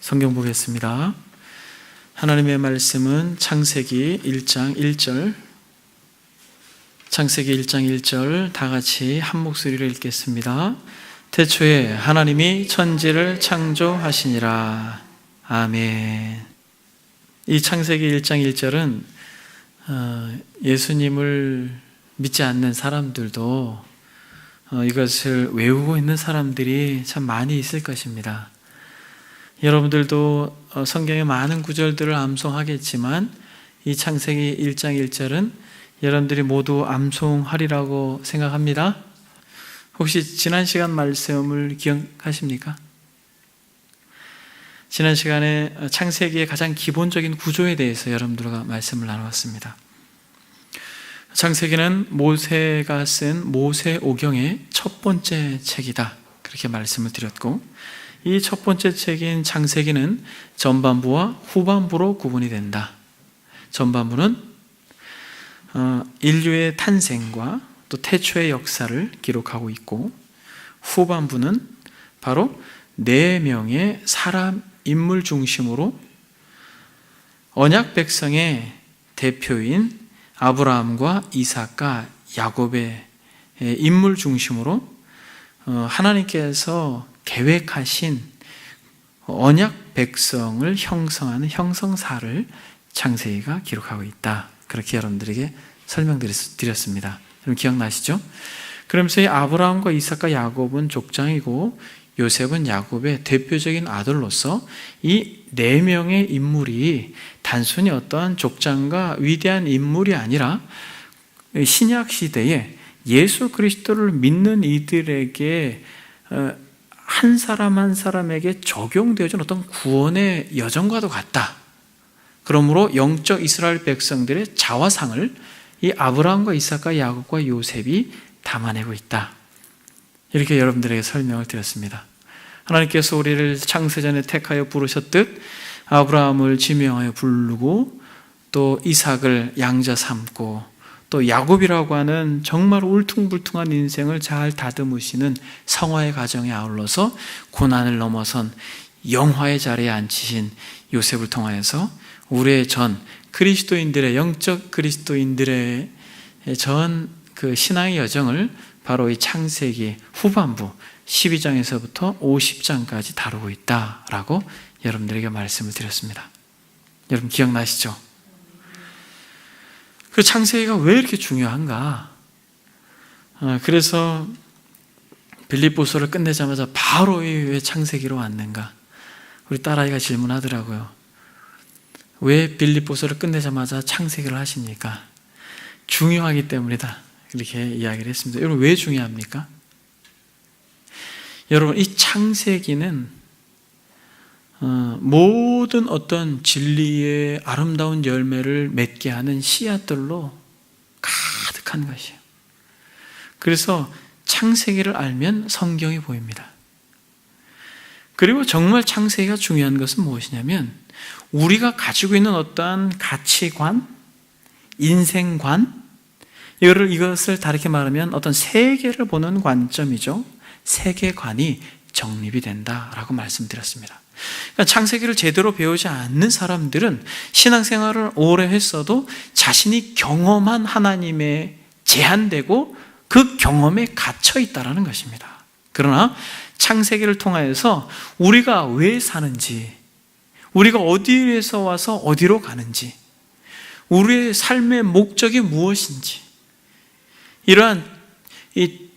성경 보겠습니다. 하나님의 말씀은 창세기 1장 1절, 창세기 1장 1절 다 같이 한 목소리로 읽겠습니다. 태초에 하나님이 천지를 창조하시니라. 아멘. 이 창세기 1장 1절은 예수님을 믿지 않는 사람들도 이것을 외우고 있는 사람들이 참 많이 있을 것입니다. 여러분들도 성경의 많은 구절들을 암송하겠지만 이 창세기 1장 1절은 여러분들이 모두 암송하리라고 생각합니다. 혹시 지난 시간 말씀을 기억하십니까? 지난 시간에 창세기의 가장 기본적인 구조에 대해서 여러분들과 말씀을 나누었습니다. 창세기는 모세가 쓴 모세오경의 첫 번째 책이다, 그렇게 말씀을 드렸고, 이 첫 번째 책인 창세기는 전반부와 후반부로 구분이 된다. 전반부는 인류의 탄생과 또 태초의 역사를 기록하고 있고, 후반부는 바로 4명의 사람 인물 중심으로 언약 백성의 대표인 아브라함과 이삭과 야곱의 인물 중심으로 하나님께서 계획하신 언약 백성을 형성하는 형성사를 창세기가 기록하고 있다, 그렇게 여러분들에게 설명드렸습니다. 여러분 기억나시죠? 그러면서 이 아브라함과 이삭과 야곱은 족장이고 요셉은 야곱의 대표적인 아들로서 이 4명의 인물이 단순히 어떠한 족장과 위대한 인물이 아니라 신약 시대에 예수 그리스도를 믿는 이들에게 한 사람 한 사람에게 적용되어진 어떤 구원의 여정과도 같다. 그러므로 영적 이스라엘 백성들의 자화상을 이 아브라함과 이삭과 야곱과 요셉이 담아내고 있다, 이렇게 여러분들에게 설명을 드렸습니다. 하나님께서 우리를 창세전에 택하여 부르셨듯 아브라함을 지명하여 부르고, 또 이삭을 양자 삼고, 또 야곱이라고 하는 정말 울퉁불퉁한 인생을 잘 다듬으시는 성화의 가정에 아울러서 고난을 넘어선 영화의 자리에 앉히신 요셉을 통하여서 우리의 전 그리스도인들의, 영적 그리스도인들의 전 그 신앙의 여정을 바로 이 창세기 후반부 12장에서부터 50장까지 다루고 있다라고 여러분들에게 말씀을 드렸습니다. 여러분 기억나시죠? 그 창세기가 왜 이렇게 중요한가? 그래서 빌립보서를 끝내자마자 바로 왜 창세기로 왔는가? 우리 딸아이가 질문하더라고요. 왜 빌립보서를 끝내자마자 창세기를 하십니까? 중요하기 때문이다, 이렇게 이야기를 했습니다. 여러분 왜 중요합니까? 여러분 이 창세기는 모든 어떤 진리의 아름다운 열매를 맺게 하는 씨앗들로 가득한 것이에요. 그래서 창세기를 알면 성경이 보입니다. 그리고 정말 창세기가 중요한 것은 무엇이냐면 우리가 가지고 있는 어떠한 가치관, 인생관, 이것을 다르게 말하면 어떤 세계를 보는 관점이죠. 세계관이 정립이 된다라고 말씀드렸습니다. 그러니까 창세기를 제대로 배우지 않는 사람들은 신앙생활을 오래 했어도 자신이 경험한 하나님에 제한되고 그 경험에 갇혀 있다는 것입니다. 그러나 창세기를 통하여서 우리가 왜 사는지, 우리가 어디에서 와서 어디로 가는지, 우리의 삶의 목적이 무엇인지, 이러한 이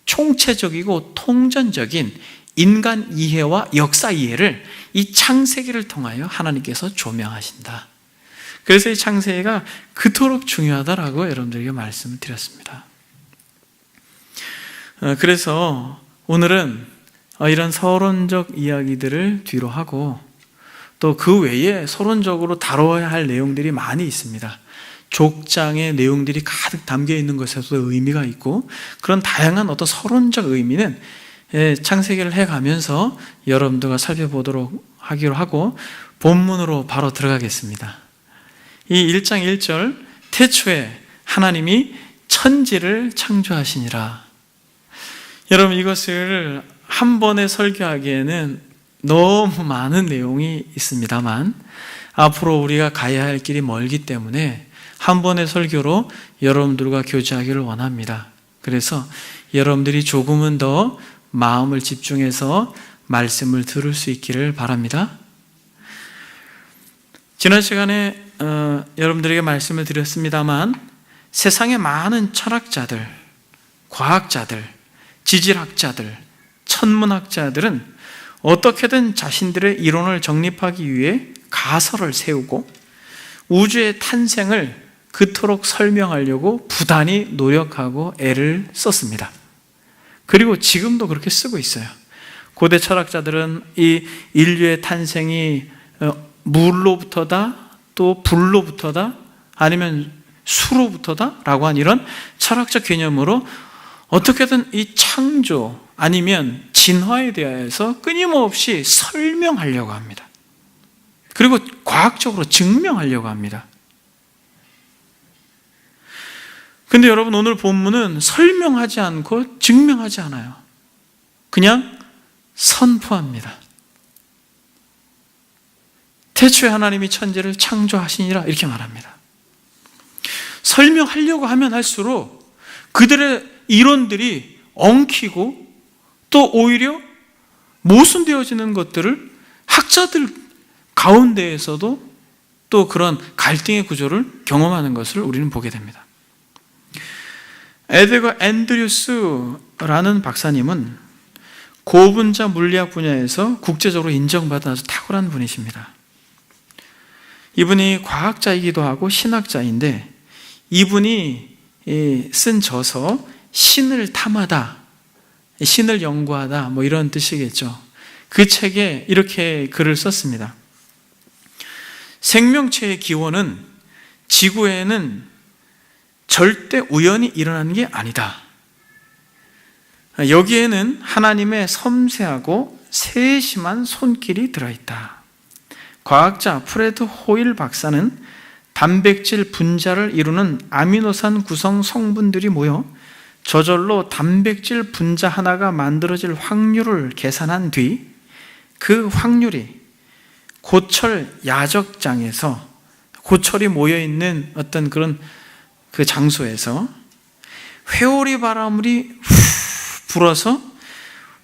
총체적이고 통전적인 인간 이해와 역사 이해를 이 창세기를 통하여 하나님께서 조명하신다. 그래서 이 창세기가 그토록 중요하다라고 여러분들에게 말씀을 드렸습니다. 그래서 오늘은 이런 서론적 이야기들을 뒤로 하고 또 그 외에 서론적으로 다뤄야 할 내용들이 많이 있습니다. 족장의 내용들이 가득 담겨 있는 것에서도 의미가 있고, 그런 다양한 어떤 서론적 의미는 창세기를 해가면서 여러분들과 살펴보도록 하기로 하고 본문으로 바로 들어가겠습니다. 이 1장 1절, 태초에 하나님이 천지를 창조하시니라. 여러분 이것을 한 번에 설교하기에는 너무 많은 내용이 있습니다만 앞으로 우리가 가야 할 길이 멀기 때문에 한 번의 설교로 여러분들과 교제하기를 원합니다. 그래서 여러분들이 조금은 더 마음을 집중해서 말씀을 들을 수 있기를 바랍니다. 지난 시간에 여러분들에게 말씀을 드렸습니다만 세상의 많은 철학자들, 과학자들, 지질학자들, 천문학자들은 어떻게든 자신들의 이론을 정립하기 위해 가설을 세우고 우주의 탄생을 그토록 설명하려고 부단히 노력하고 애를 썼습니다. 그리고 지금도 그렇게 쓰고 있어요. 고대 철학자들은 이 인류의 탄생이 물로부터다, 또 불로부터다, 아니면 수로부터다 라고 한 이런 철학적 개념으로 어떻게든 이 창조 아니면 진화에 대해서 끊임없이 설명하려고 합니다. 그리고 과학적으로 증명하려고 합니다. 근데 여러분, 오늘 본문은 설명하지 않고 증명하지 않아요. 그냥 선포합니다. 태초에 하나님이 천지를 창조하시니라 이렇게 말합니다. 설명하려고 하면 할수록 그들의 이론들이 엉키고 또 오히려 모순되어지는 것들을 학자들 가운데에서도 또 그런 갈등의 구조를 경험하는 것을 우리는 보게 됩니다. 에드거 앤드류스라는 박사님은 고분자 물리학 분야에서 국제적으로 인정받은 아주 탁월한 분이십니다. 이분이 과학자이기도 하고 신학자인데 이분이 쓴 저서 신을 탐하다, 신을 연구하다 뭐 이런 뜻이겠죠. 그 책에 이렇게 글을 썼습니다. 생명체의 기원은 지구에는 절대 우연히 일어나는 게 아니다. 여기에는 하나님의 섬세하고 세심한 손길이 들어있다. 과학자 프레드 호일 박사는 단백질 분자를 이루는 아미노산 구성 성분들이 모여 저절로 단백질 분자 하나가 만들어질 확률을 계산한 뒤 그 확률이 고철 야적장에서 고철이 모여있는 어떤 그런 그 장소에서 회오리 바람이 불어서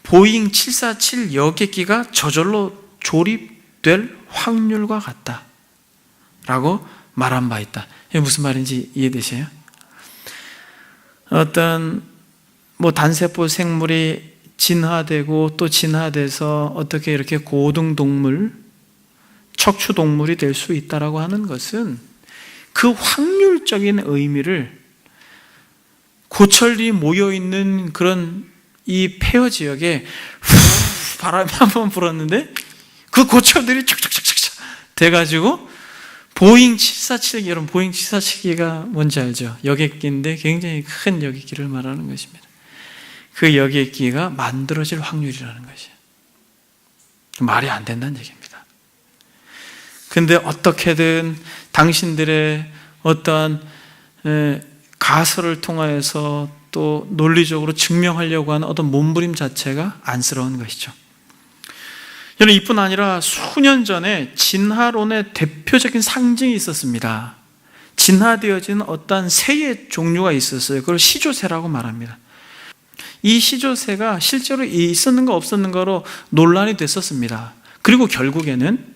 보잉 747 여객기가 저절로 조립될 확률과 같다 라고 말한 바 있다. 이게 무슨 말인지 이해되세요? 어떤 단세포 생물이 진화되고 또 진화돼서 어떻게 이렇게 고등동물, 척추동물이 될 수 있다라고 하는 것은 그 확률적인 의미를 고철이 모여있는 그런 이 폐허 지역에 바람이 한번 불었는데 그 고철들이 촉촉촉촉 돼가지고 보잉 747기, 여러분 보잉 747기가 뭔지 알죠? 여객기인데 굉장히 큰 여객기를 말하는 것입니다. 그 여객기가 만들어질 확률이라는 것이에요. 말이 안 된다는 얘기입니다. 근데 어떻게든 당신들의 어떠한 가설을 통하여서 또 논리적으로 증명하려고 하는 어떤 몸부림 자체가 안쓰러운 것이죠. 여러분, 이뿐 아니라 수년 전에 진화론의 대표적인 상징이 있었습니다. 진화되어진 어떤 새의 종류가 있었어요. 그걸 시조새라고 말합니다. 이 시조새가 실제로 있었는가 없었는가로 논란이 됐었습니다. 그리고 결국에는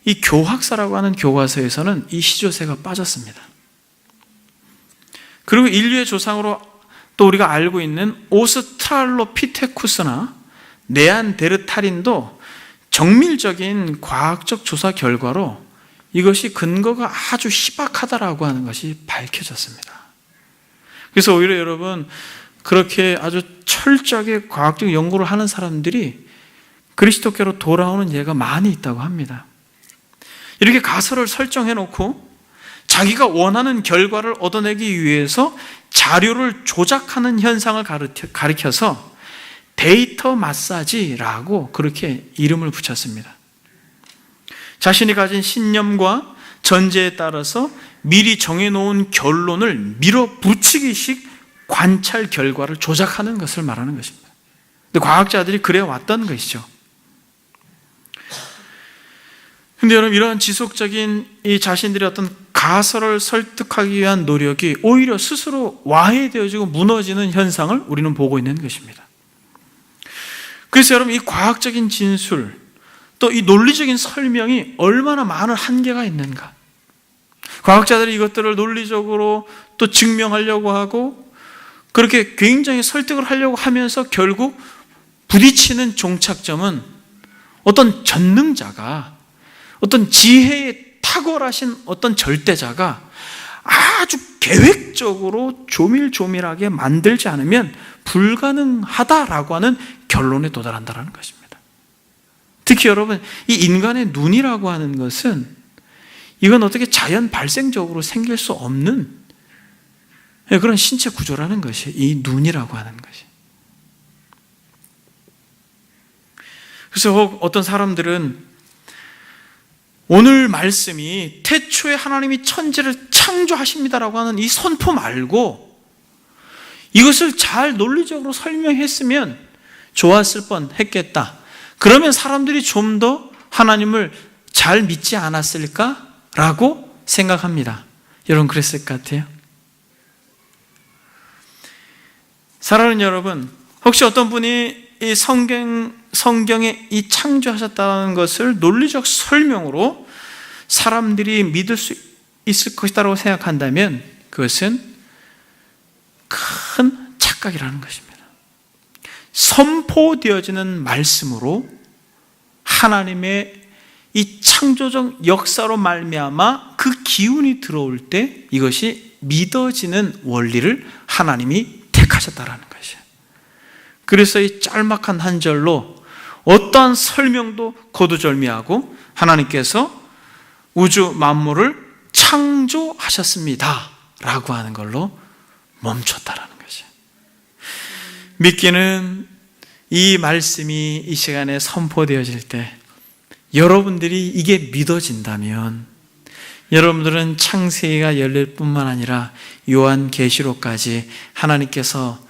이 교학사라고 하는 교과서에서는 이 시조새가 빠졌습니다. 그리고 인류의 조상으로 또 우리가 알고 있는 오스트랄로피테쿠스나 네안데르탈인도 정밀적인 과학적 조사 결과로 이것이 근거가 아주 희박하다라고 하는 것이 밝혀졌습니다. 그래서 오히려 여러분, 그렇게 아주 철저하게 과학적 연구를 하는 사람들이 그리스도께로 돌아오는 예가 많이 있다고 합니다. 이렇게 가설을 설정해 놓고 자기가 원하는 결과를 얻어내기 위해서 자료를 조작하는 현상을 가리켜서 데이터 마사지라고 그렇게 이름을 붙였습니다. 자신이 가진 신념과 전제에 따라서 미리 정해놓은 결론을 밀어붙이기식 관찰 결과를 조작하는 것을 말하는 것입니다. 근데 과학자들이 그래 왔던 것이죠. 근데 여러분, 이러한 지속적인 이 자신들의 어떤 가설을 설득하기 위한 노력이 오히려 스스로 와해되어지고 무너지는 현상을 우리는 보고 있는 것입니다. 그래서 여러분, 이 과학적인 진술, 또 이 논리적인 설명이 얼마나 많은 한계가 있는가. 과학자들이 이것들을 논리적으로 또 증명하려고 하고 그렇게 굉장히 설득을 하려고 하면서 결국 부딪히는 종착점은 어떤 전능자가, 어떤 지혜에 탁월하신 어떤 절대자가 아주 계획적으로 조밀조밀하게 만들지 않으면 불가능하다라고 하는 결론에 도달한다는 것입니다. 특히 여러분, 이 인간의 눈이라고 하는 것은 이건 어떻게 자연 발생적으로 생길 수 없는 그런 신체 구조라는 것이 이 눈이라고 하는 것이. 그래서 어떤 사람들은 오늘 말씀이 태초에 하나님이 천지를 창조하십니다라고 하는 이 선포 말고 이것을 잘 논리적으로 설명했으면 좋았을 뻔했겠다. 그러면 사람들이 좀 더 하나님을 잘 믿지 않았을까라고 생각합니다. 여러분, 그랬을 것 같아요? 사랑하는 여러분, 혹시 어떤 분이 이 성경에 이 창조하셨다는 것을 논리적 설명으로 사람들이 믿을 수 있을 것이다라고 생각한다면 그것은 큰 착각이라는 것입니다. 선포되어지는 말씀으로 하나님의 이 창조적 역사로 말미암아 그 기운이 들어올 때 이것이 믿어지는 원리를 하나님이 택하셨다라는 것이에요. 그래서 이 짤막한 한 절로 어떠한 설명도 거두절미하고 하나님께서 우주 만물을 창조하셨습니다 라고 하는 걸로 멈췄다라는 것이에요. 믿기는 이 말씀이 이 시간에 선포되어질 때 여러분들이 이게 믿어진다면 여러분들은 창세기가 열릴 뿐만 아니라 요한계시록까지 하나님께서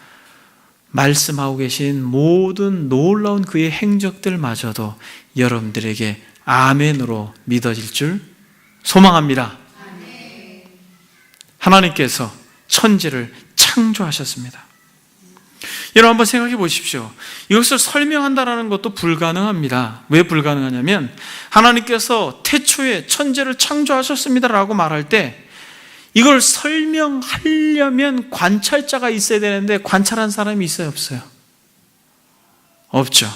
말씀하고 계신 모든 놀라운 그의 행적들마저도 여러분들에게 아멘으로 믿어질 줄 소망합니다. 하나님께서 천지를 창조하셨습니다. 여러분, 한번 생각해 보십시오. 이것을 설명한다는 것도 불가능합니다. 왜 불가능하냐면 하나님께서 태초에 천지를 창조하셨습니다라고 말할 때 이걸 설명하려면 관찰자가 있어야 되는데 관찰한 사람이 있어요, 없어요? 없죠.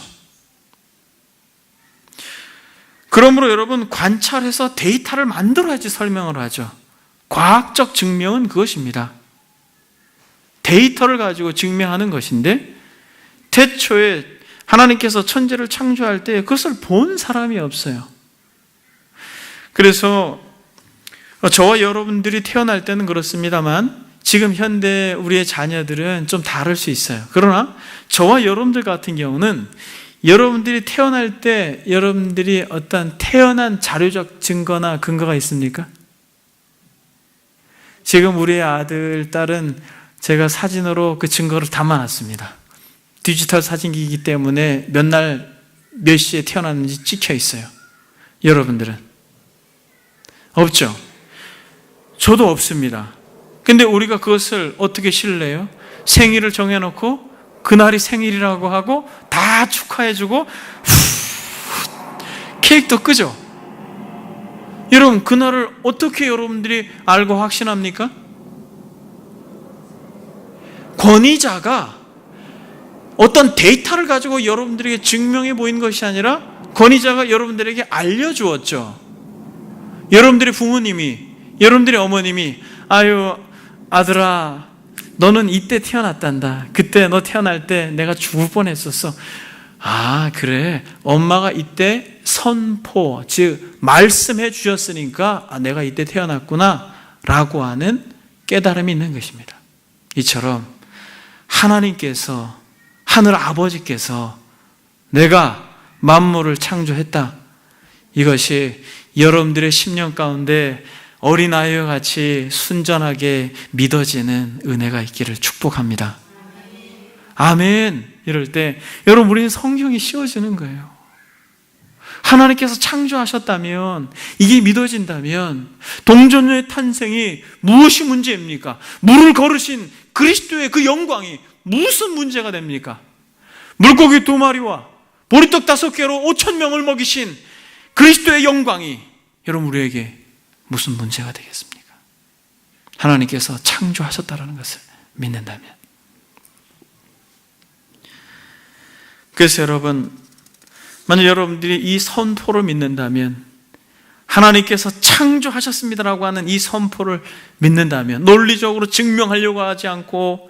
그러므로 여러분, 관찰해서 데이터를 만들어야지 설명을 하죠. 과학적 증명은 그것입니다. 데이터를 가지고 증명하는 것인데 태초에 하나님께서 천지를 창조할 때 그것을 본 사람이 없어요. 그래서 저와 여러분들이 태어날 때는 그렇습니다만 지금 현대 우리의 자녀들은 좀 다를 수 있어요. 그러나 저와 여러분들 같은 경우는 여러분들이 태어날 때 여러분들이 어떤 태어난 자료적 증거나 근거가 있습니까? 지금 우리의 아들, 딸은 제가 사진으로 그 증거를 담아놨습니다. 디지털 사진기이기 때문에 몇 날 몇 시에 태어났는지 찍혀 있어요. 여러분들은? 없죠? 저도 없습니다. 근데 우리가 그것을 어떻게 신뢰해요? 생일을 정해놓고 그날이 생일이라고 하고 다 축하해주고 케이크도 끄죠? 여러분, 그날을 어떻게 여러분들이 알고 확신합니까? 권위자가 어떤 데이터를 가지고 여러분들에게 증명해 보인 것이 아니라 권위자가 여러분들에게 알려주었죠. 여러분들의 부모님이, 여러분들의 어머님이 아유 아들아 너는 이때 태어났단다. 그때 너 태어날 때 내가 죽을 뻔했었어. 아 그래, 엄마가 이때 선포, 즉 말씀해 주셨으니까 내가 이때 태어났구나 라고 하는 깨달음이 있는 것입니다. 이처럼 하나님께서, 하늘 아버지께서 내가 만물을 창조했다, 이것이 여러분들의 심령 가운데 어린아이와 같이 순전하게 믿어지는 은혜가 있기를 축복합니다. 아멘. 이럴 때 여러분, 우리는 성경이 씌워지는 거예요. 하나님께서 창조하셨다면, 이게 믿어진다면 동정녀의 탄생이 무엇이 문제입니까? 물을 걸으신 그리스도의 그 영광이 무슨 문제가 됩니까? 물고기 2마리와 보리떡 5개로 5,000명을 먹이신 그리스도의 영광이 여러분 우리에게 무슨 문제가 되겠습니까? 하나님께서 창조하셨다는 것을 믿는다면. 그래서 여러분, 만약 여러분들이 이 선포를 믿는다면, 하나님께서 창조하셨습니다라고 하는 이 선포를 믿는다면, 논리적으로 증명하려고 하지 않고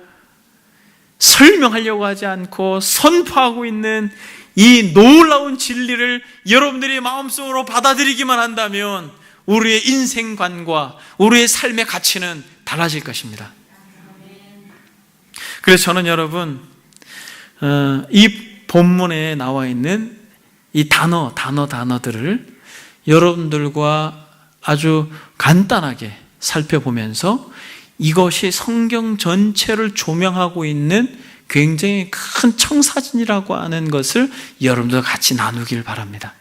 설명하려고 하지 않고 선포하고 있는 이 놀라운 진리를 여러분들이 마음속으로 받아들이기만 한다면 우리의 인생관과 우리의 삶의 가치는 달라질 것입니다. 그래서 저는 여러분, 이 본문에 나와 있는 이 단어들을 여러분들과 아주 간단하게 살펴보면서 이것이 성경 전체를 조명하고 있는 굉장히 큰 청사진이라고 하는 것을 여러분들과 같이 나누길 바랍니다.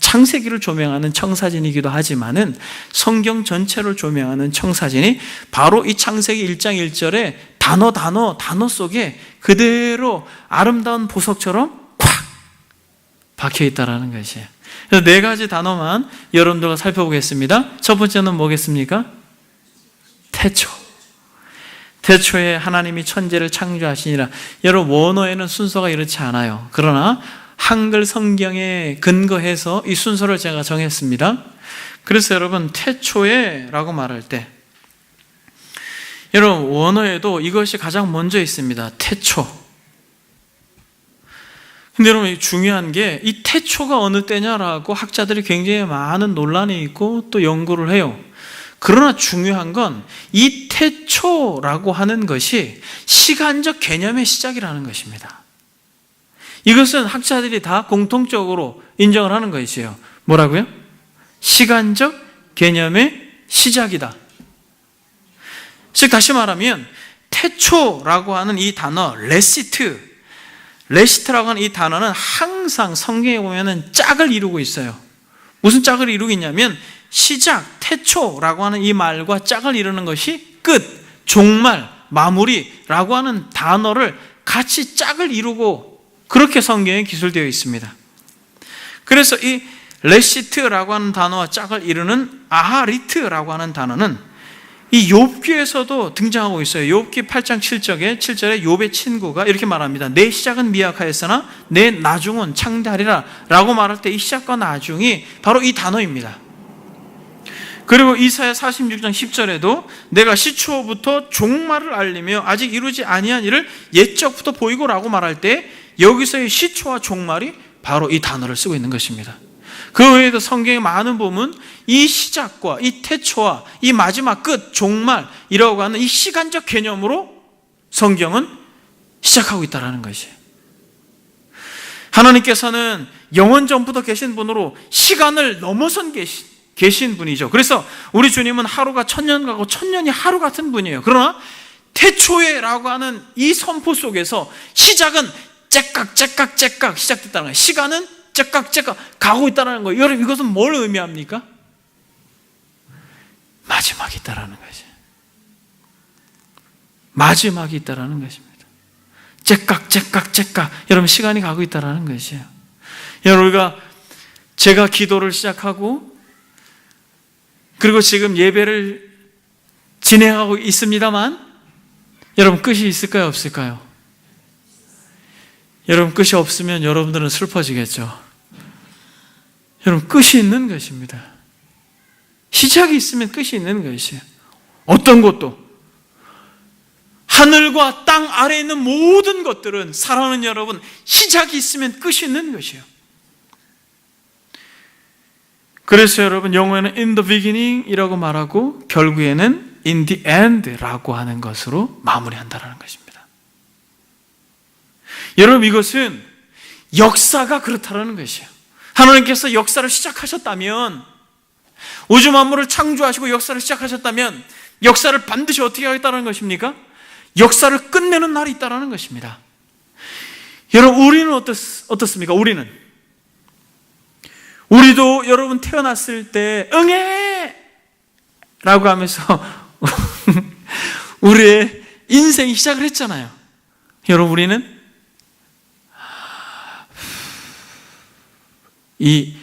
창세기를 조명하는 청사진이기도 하지만은 성경 전체를 조명하는 청사진이 바로 이 창세기 1장 1절에 단어 속에 그대로 아름다운 보석처럼 콱 박혀 있다라는 것이에요. 그래서 4가지 단어만 여러분들과 살펴보겠습니다. 첫 번째는 뭐겠습니까? 태초에 하나님이 천지를 창조하시니라. 여러분, 원어에는 순서가 이렇지 않아요. 그러나 한글 성경에 근거해서 이 순서를 제가 정했습니다. 그래서 여러분, 태초에 라고 말할 때 여러분 원어에도 이것이 가장 먼저 있습니다. 태초. 근데 여러분 중요한 게 이 태초가 어느 때냐라고 학자들이 굉장히 많은 논란이 있고 또 연구를 해요. 그러나 중요한 건 이 태초라고 하는 것이 시간적 개념의 시작이라는 것입니다. 이것은 학자들이 다 공통적으로 인정을 하는 것이에요. 뭐라고요? 시간적 개념의 시작이다. 즉 다시 말하면 태초라고 하는 이 단어 레시트라고 하는 이 단어는 항상 성경에 보면은 짝을 이루고 있어요. 무슨 짝을 이루고 있냐면 시작, 태초라고 하는 이 말과 짝을 이루는 것이 끝, 종말, 마무리라고 하는 단어를 같이 짝을 이루고 그렇게 성경에 기술되어 있습니다. 그래서 이 레시트라고 하는 단어와 짝을 이루는 아하리트라고 하는 단어는 이 욥기에서도 등장하고 있어요. 욥기 8장 7절에 욥의 친구가 이렇게 말합니다. 내 시작은 미약하였으나 내 나중은 창대하리라 라고 말할 때 이 시작과 나중이 바로 이 단어입니다. 그리고 이사야 46장 10절에도 내가 시초부터 종말을 알리며 아직 이루지 아니한 일을 옛적부터 보이고 라고 말할 때 여기서의 시초와 종말이 바로 이 단어를 쓰고 있는 것입니다. 그 외에도 성경의 많은 부분 이 시작과 이 태초와 이 마지막 끝, 종말이라고 하는 이 시간적 개념으로 성경은 시작하고 있다는 것이에요. 하나님께서는 영원 전부터 계신 분으로 시간을 넘어선 계신 분이죠. 그래서 우리 주님은 하루가 1000년 가고 1000년이 하루 같은 분이에요. 그러나 태초에라고 하는 이 선포 속에서 시작은 째깍 시작됐다는 거예요. 시간은 째깍 가고 있다는 거예요. 여러분 이것은 뭘 의미합니까? 마지막이 있다는 것이에요. 마지막이 있다는 것입니다. 째깍 여러분 시간이 가고 있다는 것이에요. 여러분 우리가 제가 기도를 시작하고 그리고 지금 예배를 진행하고 있습니다만 여러분 끝이 있을까요? 없을까요? 여러분 끝이 없으면 여러분들은 슬퍼지겠죠. 여러분 끝이 있는 것입니다. 시작이 있으면 끝이 있는 것이에요. 어떤 것도 하늘과 땅 아래에 있는 모든 것들은 사랑하는 여러분 시작이 있으면 끝이 있는 것이에요. 그래서 여러분 영어에는 in the beginning 이라고 말하고 결국에는 in the end 라고 하는 것으로 마무리한다는 것입니다. 여러분 이것은 역사가 그렇다는 것이에요. 하나님께서 역사를 시작하셨다면 우주 만물을 창조하시고 역사를 시작하셨다면 역사를 반드시 어떻게 하겠다는 것입니까? 역사를 끝내는 날이 있다는 것입니다. 여러분 우리는 어떻습니까? 우리도 여러분 태어났을 때 응애! 라고 하면서 우리의 인생이 시작을 했잖아요. 여러분, 우리는 이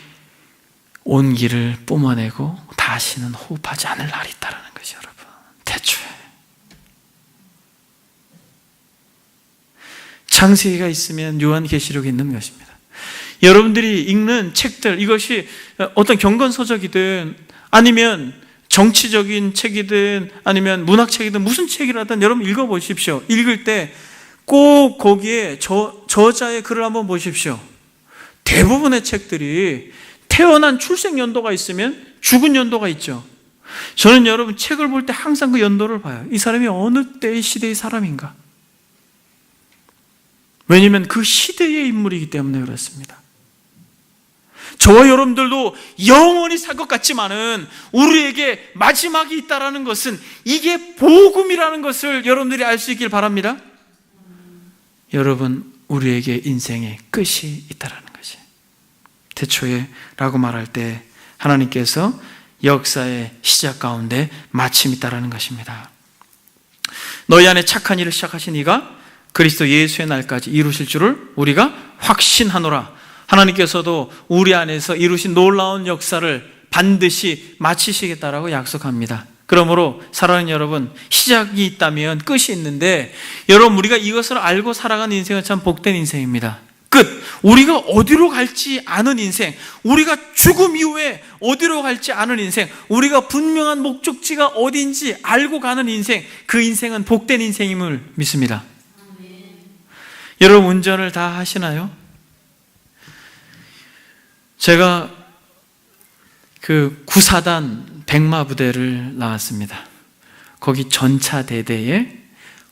온기를 뿜어내고 다시는 호흡하지 않을 날이 있다는 것이 여러분, 태초에 창세기가 있으면 요한계시록이 있는 것입니다. 여러분들이 읽는 책들, 이것이 어떤 경건서적이든 아니면 정치적인 책이든 아니면 문학책이든 무슨 책이라든 여러분 읽어보십시오. 읽을 때 꼭 거기에 저자의 글을 한번 보십시오. 대부분의 책들이 태어난 출생 연도가 있으면 죽은 연도가 있죠. 저는 여러분 책을 볼 때 항상 그 연도를 봐요. 이 사람이 어느 때의 시대의 사람인가. 왜냐하면 그 시대의 인물이기 때문에 그렇습니다. 저와 여러분들도 영원히 살 것 같지만은 우리에게 마지막이 있다는 것은 이게 복음이라는 것을 여러분들이 알 수 있길 바랍니다. 여러분, 우리에게 인생의 끝이 있다는 것이, 태초에 라고 말할 때 하나님께서 역사의 시작 가운데 마침이 있다는 것입니다. 너희 안에 착한 일을 시작하신 이가 그리스도 예수의 날까지 이루실 줄을 우리가 확신하노라. 하나님께서도 우리 안에서 이루신 놀라운 역사를 반드시 마치시겠다라고 약속합니다. 그러므로 사랑하는 여러분, 시작이 있다면 끝이 있는데, 여러분 우리가 이것을 알고 살아가는 인생은 참 복된 인생입니다. 끝! 우리가 어디로 갈지 아는 인생, 우리가 죽음 이후에 어디로 갈지 아는 인생, 우리가 분명한 목적지가 어딘지 알고 가는 인생, 그 인생은 복된 인생임을 믿습니다. 여러분 운전을 다 하시나요? 제가 그 구사단 백마부대를 나왔습니다. 거기 전차대대의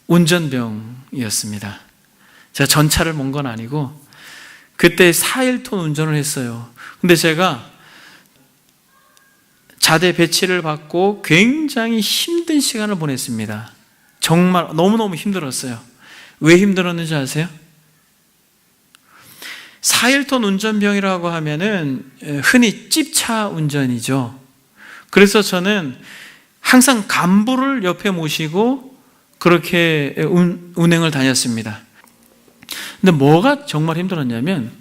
운전병이었습니다. 제가 전차를 몬 건 아니고 그때 4일톤 운전을 했어요. 근데 제가 자대 배치를 받고 굉장히 힘든 시간을 보냈습니다. 정말 너무너무 힘들었어요. 왜 힘들었는지 아세요? 4일톤 운전병이라고 하면은 흔히 찝차 운전이죠. 그래서 저는 항상 간부를 옆에 모시고 그렇게 운행을 다녔습니다. 근데 뭐가 정말 힘들었냐면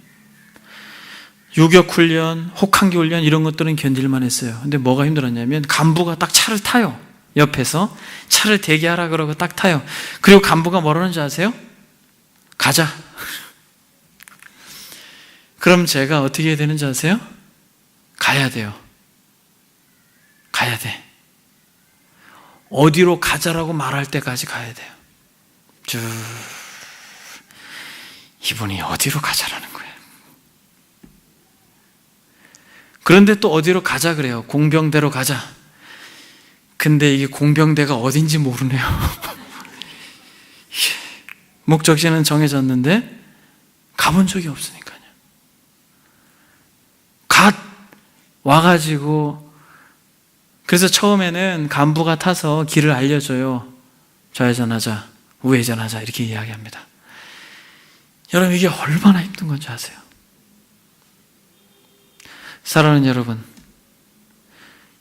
유격훈련, 혹한기 훈련 이런 것들은 견딜만 했어요. 근데 뭐가 힘들었냐면 간부가 딱 차를 타요. 옆에서 차를 대기하라 그러고 딱 타요. 그리고 간부가 뭐라는지 아세요? 가자. 그럼 제가 어떻게 해야 되는지 아세요? 가야 돼요. 가야 돼. 어디로 가자라고 말할 때까지 가야 돼요. 쭉. 이분이 어디로 가자라는 거예요. 그런데 또 어디로 가자 그래요. 공병대로 가자. 근데 이게 공병대가 어딘지 모르네요. 목적지는 정해졌는데 가본 적이 없으니까요. 갓 와가지고, 그래서 처음에는 간부가 타서 길을 알려줘요. 좌회전하자, 우회전하자 이렇게 이야기합니다. 여러분 이게 얼마나 힘든 건지 아세요? 사랑하는 여러분,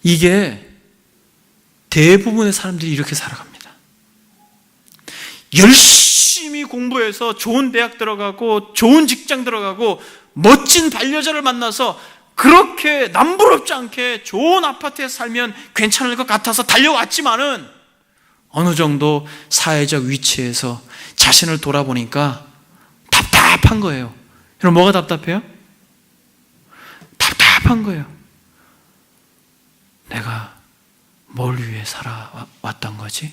이게 대부분의 사람들이 이렇게 살아갑니다. 열심히 공부해서 좋은 대학 들어가고 좋은 직장 들어가고 멋진 반려자를 만나서 그렇게 남부럽지 않게 좋은 아파트에 살면 괜찮을 것 같아서 달려왔지만은 어느 정도 사회적 위치에서 자신을 돌아보니까 답답한 거예요. 여러분 뭐가 답답해요? 답답한 거예요. 내가 뭘 위해 살아왔던 거지?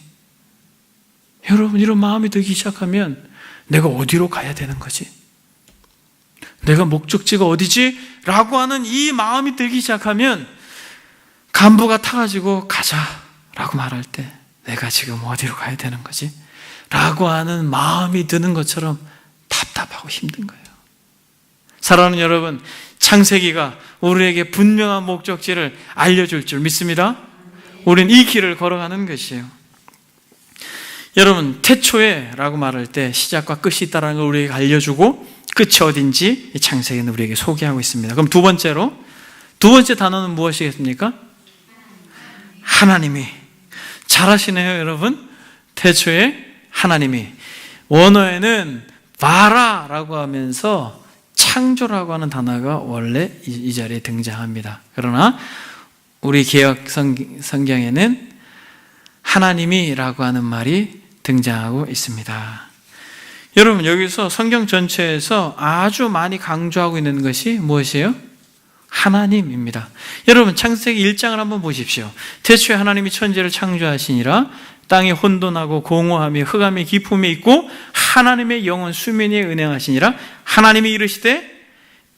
여러분 이런 마음이 들기 시작하면 내가 어디로 가야 되는 거지? 내가 목적지가 어디지? 라고 하는 이 마음이 들기 시작하면 간부가 타가지고 가자 라고 말할 때 내가 지금 어디로 가야 되는 거지? 라고 하는 마음이 드는 것처럼 답답하고 힘든 거예요. 사랑하는 여러분, 창세기가 우리에게 분명한 목적지를 알려줄 줄 믿습니다. 우린 이 길을 걸어가는 것이에요. 여러분 태초에 라고 말할 때 시작과 끝이 있다는 걸 우리에게 알려주고 끝이 어딘지 이 창세기는 우리에게 소개하고 있습니다. 그럼 두 번째로 두 번째 단어는 무엇이겠습니까? 하나님이. 잘하시네요, 여러분. 태초에 하나님이. 원어에는 바라라고 하면서 창조라고 하는 단어가 원래 이 자리에 등장합니다. 그러나 우리 개역 성경에는 하나님이라고 하는 말이 등장하고 있습니다. 여러분, 여기서 성경 전체에서 아주 많이 강조하고 있는 것이 무엇이에요? 하나님입니다. 여러분, 창세기 1장을 한번 보십시오. 태초에 하나님이 천지를 창조하시니라. 땅이 혼돈하고 공허함이 흑암이 깊음에 있고 하나님의 영은 수면 위에 운행하시니라. 하나님이 이르시되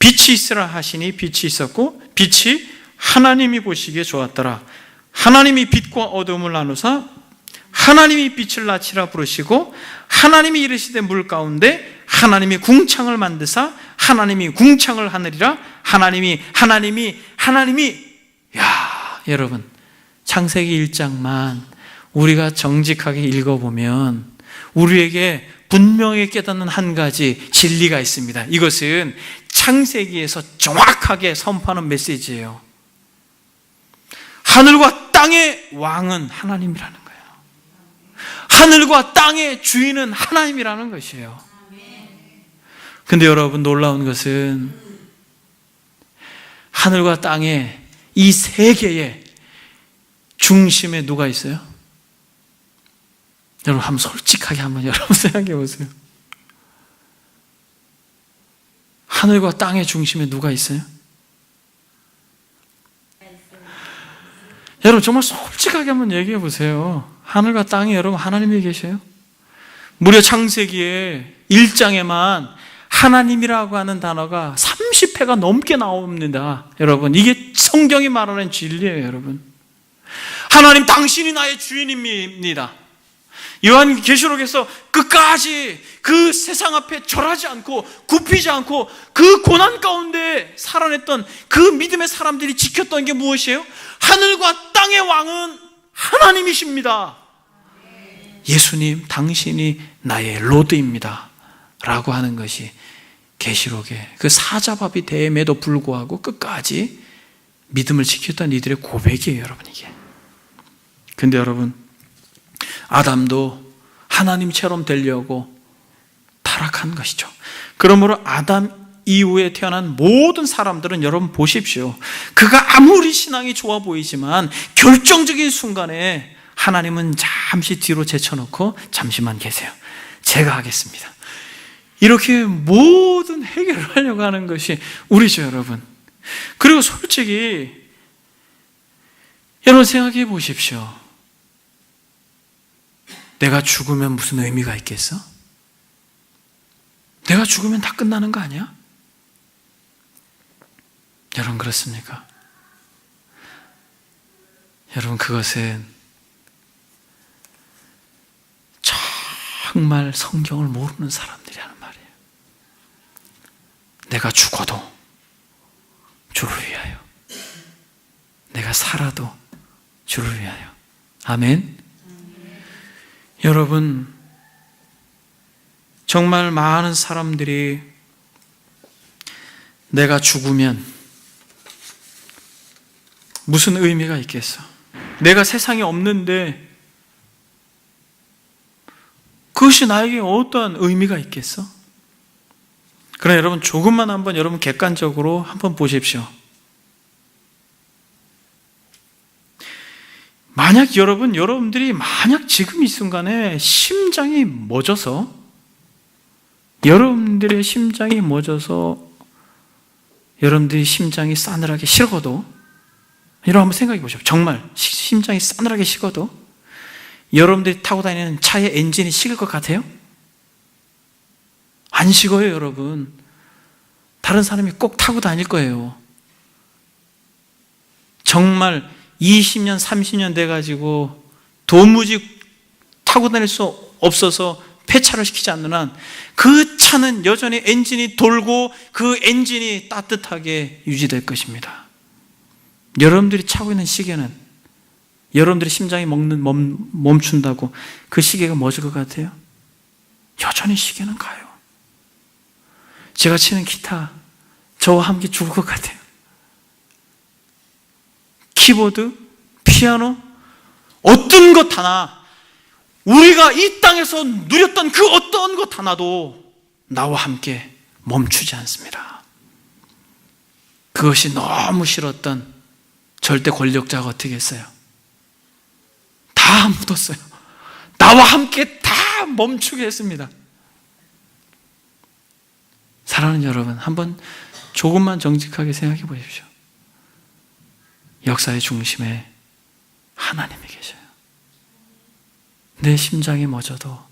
빛이 있으라 하시니 빛이 있었고 빛이 하나님이 보시기에 좋았더라. 하나님이 빛과 어둠을 나누사 하나님이 빛을 나치라 부르시고 하나님이 이르시되 물 가운데 하나님이 궁창을 만드사 하나님이 궁창을 하느리라. 하나님이 야, 여러분, 창세기 1장만 우리가 정직하게 읽어보면 우리에게 분명히 깨닫는 한 가지 진리가 있습니다. 이것은 창세기에서 정확하게 선포하는 메시지예요. 하늘과 땅의 왕은 하나님이라는 거예요. 하늘과 땅의 주인은 하나님이라는 것이에요. 근데 여러분, 놀라운 것은 하늘과 땅의 이 세계의 중심에 누가 있어요? 여러분, 한번 솔직하게 여러분 생각해 보세요. 하늘과 땅의 중심에 누가 있어요? 여러분, 정말 솔직하게 한번 얘기해 보세요. 하늘과 땅에 여러분 하나님이 계셔요? 무려 창세기에 1장에만 하나님이라고 하는 단어가 30회가 넘게 나옵니다. 여러분, 이게 성경이 말하는 진리예요. 여러분, 하나님 당신이 나의 주인입니다. 요한계시록에서 끝까지 그 세상 앞에 절하지 않고 굽히지 않고 그 고난 가운데 살아냈던 그 믿음의 사람들이 지켰던 게 무엇이에요? 하늘과 땅의 왕은 하나님이십니다. 예수님, 당신이 나의 로드입니다 라고 하는 것이 계시록에 그 사자밥이 됨에도 불구하고 끝까지 믿음을 지켰던 이들의 고백이에요. 여러분, 이게. 근데 여러분, 아담도 하나님처럼 되려고 타락한 것이죠. 그러므로 아담 이후에 태어난 모든 사람들은 여러분 보십시오. 그가 아무리 신앙이 좋아 보이지만 결정적인 순간에 하나님은 잠시 뒤로 제쳐놓고 잠시만 계세요. 제가 하겠습니다. 이렇게 모든 해결을 하려고 하는 것이 우리죠, 여러분. 그리고 솔직히 여러분 생각해 보십시오. 내가 죽으면 무슨 의미가 있겠어? 내가 죽으면 다 끝나는 거 아니야? 여러분, 그렇습니까? 여러분, 그것은 정말 성경을 모르는 사람들이 하는 말이에요. 내가 죽어도 주를 위하여, 내가 살아도 주를 위하여. 아멘. 여러분, 정말 많은 사람들이 내가 죽으면 무슨 의미가 있겠어? 내가 세상에 없는데 그것이 나에게 어떤 의미가 있겠어? 그러나 여러분, 조금만 한번 여러분 객관적으로 한번 보십시오. 만약 여러분들이 지금 이 순간에 심장이 멎어서 여러분들의 심장이 싸늘하게 식어도, 여러분 한번 생각해 보십시오. 정말 심장이 싸늘하게 식어도 여러분들이 타고 다니는 차의 엔진이 식을 것 같아요? 안 식어요, 여러분. 다른 사람이 꼭 타고 다닐 거예요. 정말 20년, 30년 돼가지고 도무지 타고 다닐 수 없어서 폐차를 시키지 않는 한 그 차는 여전히 엔진이 돌고 그 엔진이 따뜻하게 유지될 것입니다. 여러분들이 차고 있는 시계는 여러분들의 심장이 멈춘다고 그 시계가 멎을 것 같아요? 여전히 시계는 가요. 제가 치는 기타, 저와 함께 죽을 것 같아요. 키보드, 피아노, 어떤 것 하나, 우리가 이 땅에서 누렸던 그 어떤 것 하나도 나와 함께 멈추지 않습니다. 그것이 너무 싫었던 절대 권력자가 어떻게 했어요? 다 묻었어요. 나와 함께 다 멈추게 했습니다. 사랑하는 여러분, 한번 조금만 정직하게 생각해 보십시오. 역사의 중심에 하나님이 계셔요. 내 심장이 멎어도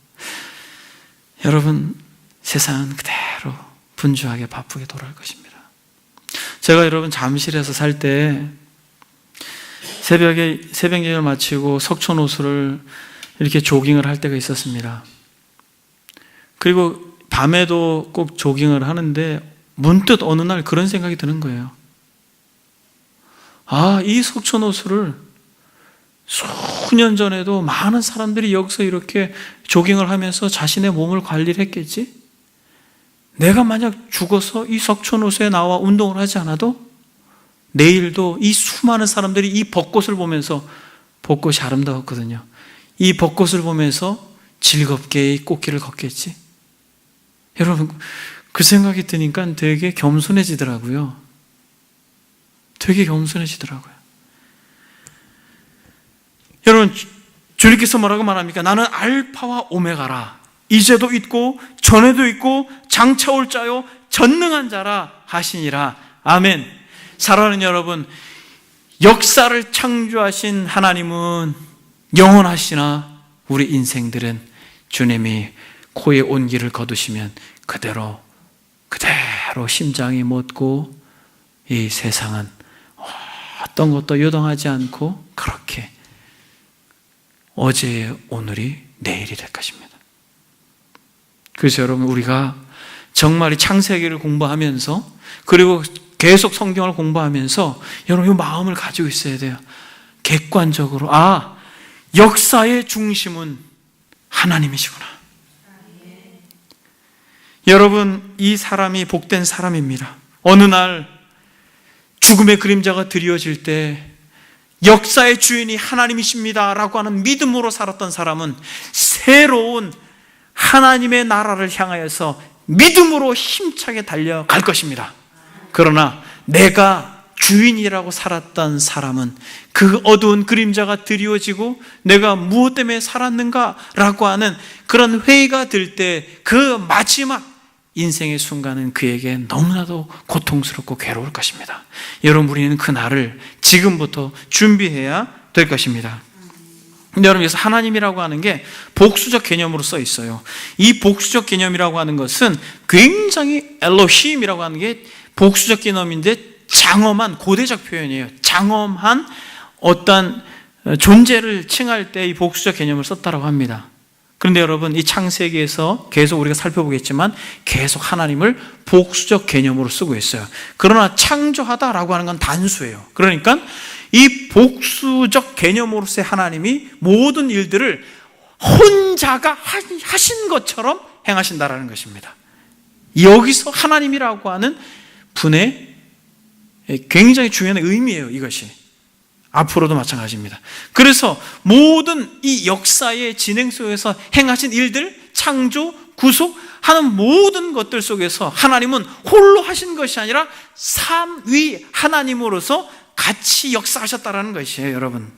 여러분, 세상은 그대로 분주하게 바쁘게 돌아갈 것입니다. 제가 여러분 잠실에서 살 때 새벽에 새벽 예배를 마치고 석촌호수를 이렇게 조깅을 할 때가 있었습니다. 그리고 밤에도 꼭 조깅을 하는데 문득 어느 날 그런 생각이 드는 거예요. 아, 이 석촌호수를 수년 전에도 많은 사람들이 여기서 이렇게 조깅을 하면서 자신의 몸을 관리를 했겠지? 내가 만약 죽어서 이 석촌호수에 나와 운동을 하지 않아도 내일도 이 수많은 사람들이 이 벚꽃을 보면서, 벚꽃이 아름다웠거든요, 이 벚꽃을 보면서 즐겁게 이 꽃길을 걷겠지? 여러분, 그 생각이 드니까 되게 겸손해지더라고요. 되게 겸손해지더라고요. 여러분, 주님께서 뭐라고 말합니까? 나는 알파와 오메가라. 이제도 있고 전에도 있고 장차 올 자요 전능한 자라 하시니라. 아멘. 사랑하는 여러분, 역사를 창조하신 하나님은 영원하시나 우리 인생들은 주님이 코에 온기를 거두시면 그대로 심장이 멎고 이 세상은 어떤 것도 요동하지 않고 그렇게 어제의 오늘이 내일이 될 것입니다. 그래서 여러분, 우리가 정말 이 창세기를 공부하면서 그리고 계속 성경을 공부하면서 여러분 이 마음을 가지고 있어야 돼요. 객관적으로, 역사의 중심은 하나님이시구나. 여러분, 이 사람이 복된 사람입니다. 어느 날 죽음의 그림자가 드리워질 때 역사의 주인이 하나님이십니다 라고 하는 믿음으로 살았던 사람은 새로운 하나님의 나라를 향하여서 믿음으로 힘차게 달려갈 것입니다. 그러나 내가 주인이라고 살았던 사람은 그 어두운 그림자가 드리워지고 내가 무엇 때문에 살았는가 라고 하는 그런 회의가 들 때 그 마지막 인생의 순간은 그에게 너무나도 고통스럽고 괴로울 것입니다. 여러분, 우리는 그 날을 지금부터 준비해야 될 것입니다. 근데 여러분, 여기서 하나님이라고 하는 게 복수적 개념으로 써 있어요. 이 복수적 개념이라고 하는 것은 굉장히 엘로힘이라고 하는 게 복수적 개념인데 장엄한 고대적 표현이에요. 장엄한 어떤 존재를 칭할 때 이 복수적 개념을 썼다고 합니다. 그런데 여러분, 이 창세기에서 계속 우리가 살펴보겠지만 계속 하나님을 복수적 개념으로 쓰고 있어요. 그러나 창조하다라고 하는 건 단수예요. 그러니까 이 복수적 개념으로서의 하나님이 모든 일들을 혼자가 하신 것처럼 행하신다라는 것입니다. 여기서 하나님이라고 하는 분의 굉장히 중요한 의미예요, 이것이. 앞으로도 마찬가지입니다. 그래서 모든 이 역사의 진행 속에서 행하신 일들, 창조, 구속하는 모든 것들 속에서 하나님은 홀로 하신 것이 아니라 삼위 하나님으로서 같이 역사하셨다라는 것이에요, 여러분.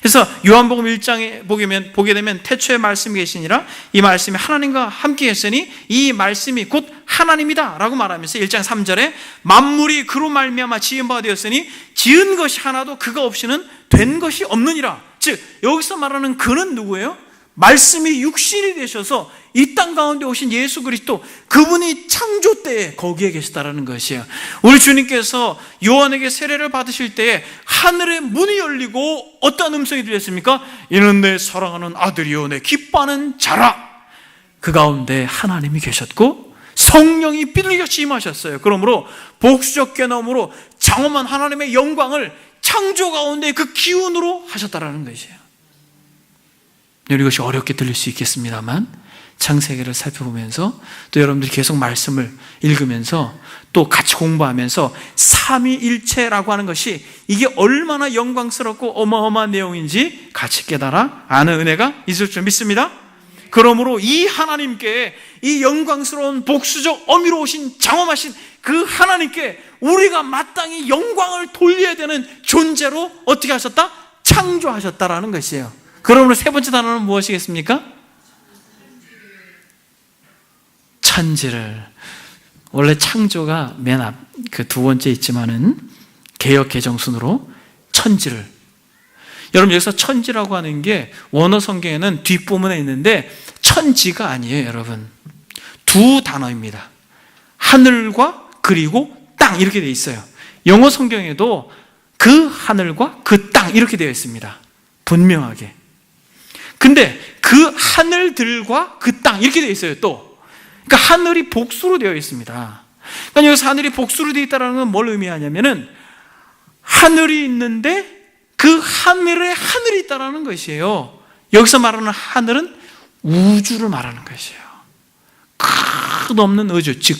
그래서 요한복음 1장에 보게 되면 태초에 말씀이 계시니라, 이 말씀이 하나님과 함께 했으니 이 말씀이 곧 하나님이다 라고 말하면서 1장 3절에 만물이 그로 말미암아 지은 바 되었으니 지은 것이 하나도 그가 없이는 된 것이 없느니라. 즉 여기서 말하는 그는 누구예요? 말씀이 육신이 되셔서 이 땅 가운데 오신 예수 그리스도, 그분이 창조 때에 거기에 계시다라는 것이에요. 우리 주님께서 요한에게 세례를 받으실 때에 하늘의 문이 열리고 어떤 음성이 들렸습니까? 이는 내 사랑하는 아들이요 내 기뻐하는 자라. 그 가운데 하나님이 계셨고 성령이 비둘기같이 임하셨어요. 그러므로 복수적 개념으로 장엄한 하나님의 영광을 창조 가운데 그 기운으로 하셨다라는 것이에요. 이것이 어렵게 들릴 수 있겠습니다만 창세기를 살펴보면서 또 여러분들이 계속 말씀을 읽으면서 또 같이 공부하면서 삼위일체라고 하는 것이 이게 얼마나 영광스럽고 어마어마한 내용인지 같이 깨달아 아는 은혜가 있을 줄 믿습니다. 그러므로 이 하나님께, 이 영광스러운 복수적 어미로우신 장엄하신 그 하나님께 우리가 마땅히 영광을 돌려야 되는 존재로 어떻게 하셨다? 창조하셨다라는 것이에요. 그러므로 세 번째 단어는 무엇이겠습니까? 천지를. 원래 창조가 맨 앞, 그 두 번째 있지만은 개역 개정순으로 천지를. 여러분 여기서 천지라고 하는 게 원어 성경에는 뒷부분에 있는데 천지가 아니에요, 여러분. 두 단어입니다. 하늘과 그리고 땅 이렇게 되어 있어요. 영어 성경에도 그 하늘과 그 땅 이렇게 되어 있습니다. 분명하게. 근데 그 하늘들과 그 땅 이렇게 되어 있어요, 또. 그러니까 하늘이 복수로 되어 있습니다. 그러니까 여기서 하늘이 복수로 되어 있다는 건 뭘 의미하냐면은 하늘이 있는데 그 하늘에 하늘이 있다는 것이에요. 여기서 말하는 하늘은 우주를 말하는 것이에요. 끝없는 우주, 즉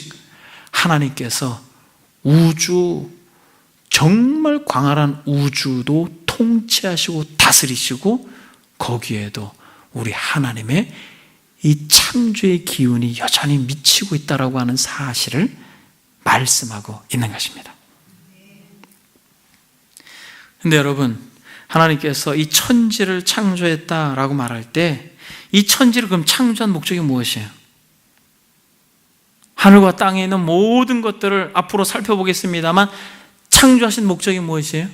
하나님께서 우주, 정말 광활한 우주도 통치하시고 다스리시고 거기에도 우리 하나님의 이 창조의 기운이 여전히 미치고 있다라고 하는 사실을 말씀하고 있는 것입니다. 근데 여러분, 하나님께서 이 천지를 창조했다라고 말할 때 이 천지를 그럼 창조한 목적이 무엇이에요? 하늘과 땅에 있는 모든 것들을 앞으로 살펴보겠습니다만 창조하신 목적이 무엇이에요?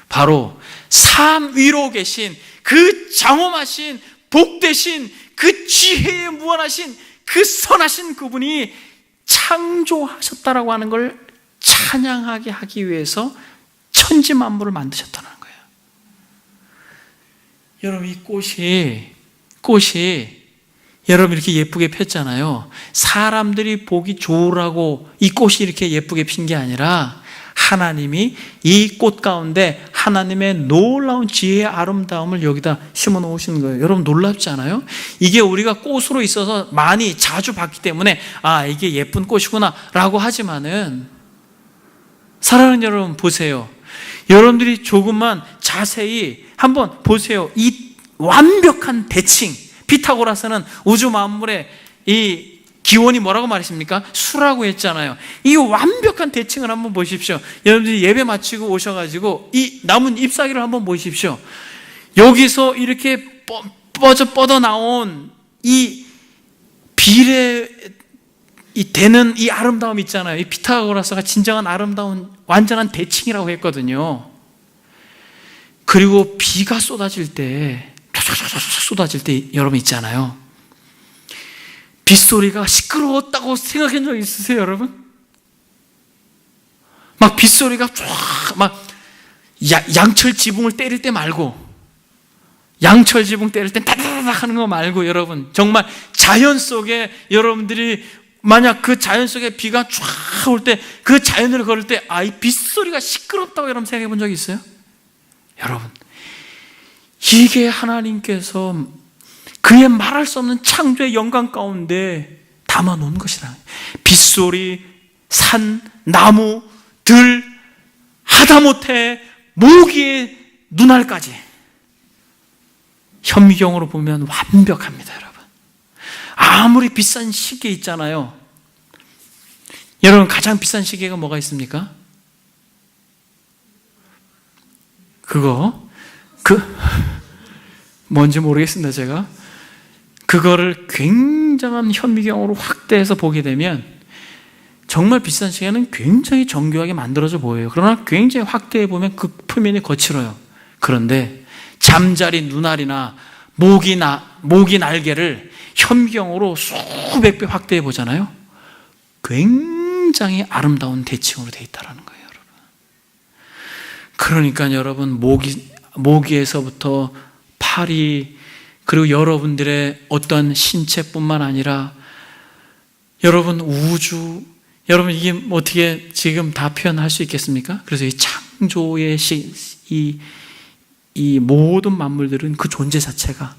바로 삶 위로 계신 그 장엄하신 복되신 그 지혜에 무한하신 그 선하신 그분이 창조하셨다라고 하는 걸 찬양하게 하기 위해서 천지 만물을 만드셨다는 거예요. 여러분 이 꽃이 여러분 이렇게 예쁘게 폈잖아요. 사람들이 보기 좋으라고 이 꽃이 이렇게 예쁘게 핀 게 아니라 하나님이 이 꽃 가운데 하나님의 놀라운 지혜의 아름다움을 여기다 심어 놓으신 거예요. 여러분 놀랍지 않아요? 이게 우리가 꽃으로 있어서 많이 자주 봤기 때문에 아 이게 예쁜 꽃이구나 라고 하지만은 사랑하는 여러분 보세요. 여러분들이 조금만 자세히 한번 보세요. 이 완벽한 대칭, 피타고라스는 우주 만물의 이 기원이 뭐라고 말했습니까? 수라고 했잖아요. 이 완벽한 대칭을 한번 보십시오. 여러분들이 예배 마치고 오셔가지고 이 남은 잎사귀를 한번 보십시오. 여기서 이렇게 뻗어 나온 이 비례 되는 이 아름다움 있잖아요. 이 피타고라스가 진정한 아름다운 완전한 대칭이라고 했거든요. 그리고 비가 쏟아질 때 여러분 있잖아요. 빗소리가 시끄러웠다고 생각한 적 있으세요, 여러분? 막 빗소리가 막 양철 지붕을 때릴 때 말고, 양철 지붕 때릴 때 따다다닥 하는 거 말고, 여러분 정말 자연 속에 여러분들이 만약 그 자연 속에 비가 쫙 올 때 그 자연을 걸을 때 아, 이 빗소리가 시끄럽다고 여러분 생각해 본 적 있어요? 여러분 이게 하나님께서 그의 말할 수 없는 창조의 영광 가운데 담아 놓은 것이다. 빗소리, 산, 나무, 들, 하다못해 모기의 눈알까지 현미경으로 보면 완벽합니다, 여러분. 아무리 비싼 시계 있잖아요. 여러분 가장 비싼 시계가 뭐가 있습니까? 뭔지 모르겠습니다, 제가. 그거를 굉장한 현미경으로 확대해서 보게 되면 정말 비싼 시계는 굉장히 정교하게 만들어져 보여요. 그러나 굉장히 확대해 보면 그 표면이 거칠어요. 그런데 잠자리 눈알이나 모기 날개를 현미경으로 수백 배 확대해 보잖아요. 굉장히 아름다운 대칭으로 되어 있다는 거예요, 여러분. 그러니까 여러분 모기에서부터 파리, 그리고 여러분들의 어떤 신체뿐만 아니라 여러분 우주, 여러분 이게 어떻게 지금 다 표현할 수 있겠습니까? 그래서 이 창조의 이 모든 만물들은 그 존재 자체가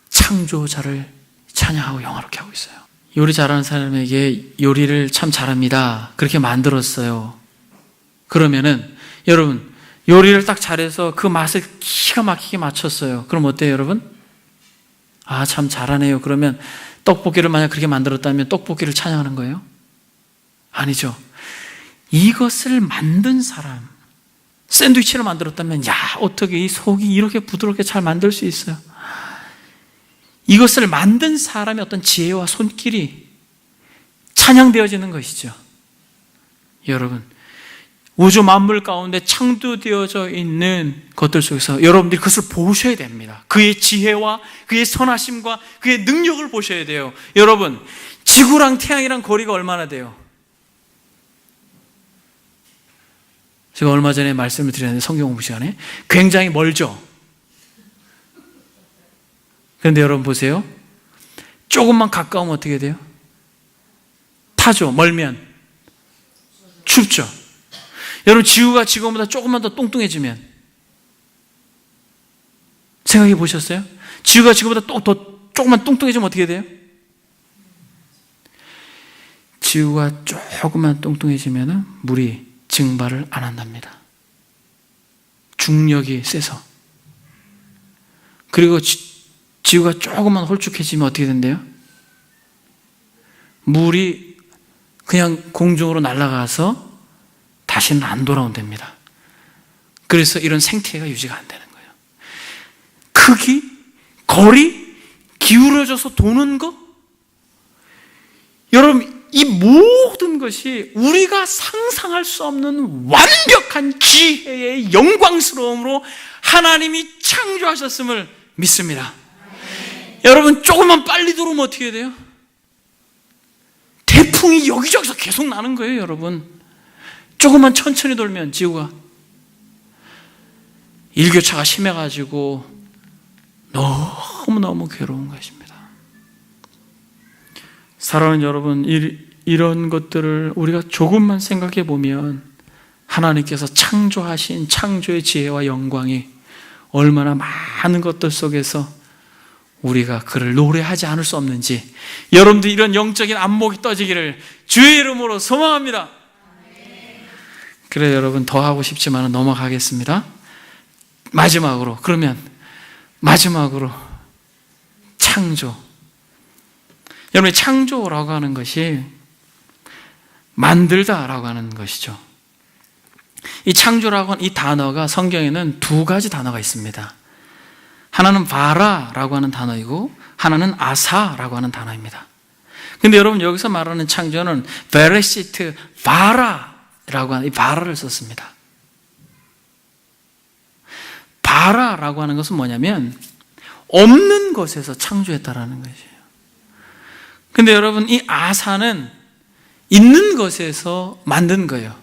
창조자를 찬양하고 영화롭게 하고 있어요. 요리 잘하는 사람에게 요리를 참 잘합니다, 그렇게 만들었어요. 그러면은 여러분, 요리를 딱 잘해서 그 맛을 기가 막히게 맞췄어요. 그럼 어때요, 여러분? 아, 참 잘하네요. 그러면 떡볶이를 만약 그렇게 만들었다면 떡볶이를 찬양하는 거예요? 아니죠. 이것을 만든 사람, 샌드위치를 만들었다면, 야, 어떻게 이 속이 이렇게 부드럽게 잘 만들 수 있어요? 이것을 만든 사람의 어떤 지혜와 손길이 찬양되어지는 것이죠. 여러분, 우주 만물 가운데 창조되어져 있는 것들 속에서 여러분들이 그것을 보셔야 됩니다. 그의 지혜와 그의 선하심과 그의 능력을 보셔야 돼요. 여러분, 지구랑 태양이랑 거리가 얼마나 돼요? 제가 얼마 전에 말씀을 드렸는데, 성경 공부 시간에 굉장히 멀죠? 그런데 여러분 보세요. 조금만 가까우면 어떻게 돼요? 타죠. 멀면 춥죠. 여러분, 지구가 지금보다 조금만 더 뚱뚱해지면, 생각해 보셨어요? 지구가 지금보다 더 조금만 뚱뚱해지면 어떻게 돼요? 지구가 조금만 뚱뚱해지면 물이 증발을 안 한답니다. 중력이 세서. 그리고 지구가 조금만 홀쭉해지면 어떻게 된대요? 물이 그냥 공중으로 날아가서 다시는 안 돌아온답니다. 그래서 이런 생태계가 유지가 안 되는 거예요. 크기, 거리, 기울어져서 도는 거, 여러분, 이 모든 것이 우리가 상상할 수 없는 완벽한 지혜의 영광스러움으로 하나님이 창조하셨음을 믿습니다. 여러분, 조금만 빨리 들어오면 어떻게 돼요? 태풍이 여기저기서 계속 나는 거예요, 여러분. 조금만 천천히 돌면 지구가, 일교차가 심해가지고 너무너무 괴로운 것입니다. 사랑하는 여러분, 이런 것들을 우리가 조금만 생각해 보면 하나님께서 창조하신 창조의 지혜와 영광이 얼마나 많은 것들 속에서 우리가 그를 노래하지 않을 수 없는지, 여러분들 이런 영적인 안목이 떠지기를 주의 이름으로 소망합니다. 그래, 여러분, 더 하고 싶지만 넘어가겠습니다. 마지막으로 창조. 여러분, 창조라고 하는 것이 만들다라고 하는 것이죠. 이 창조라고 하는 이 단어가 성경에는 두 가지 단어가 있습니다. 하나는 바라라고 하는 단어이고 하나는 아사라고 하는 단어입니다. 근데 여러분, 여기서 말하는 창조는 베레시트 바라라고 하는 이 바라를 썼습니다. 바라라고 하는 것은 뭐냐면 없는 것에서 창조했다라는 것이에요. 근데 여러분, 이 아사는 있는 것에서 만든 거예요.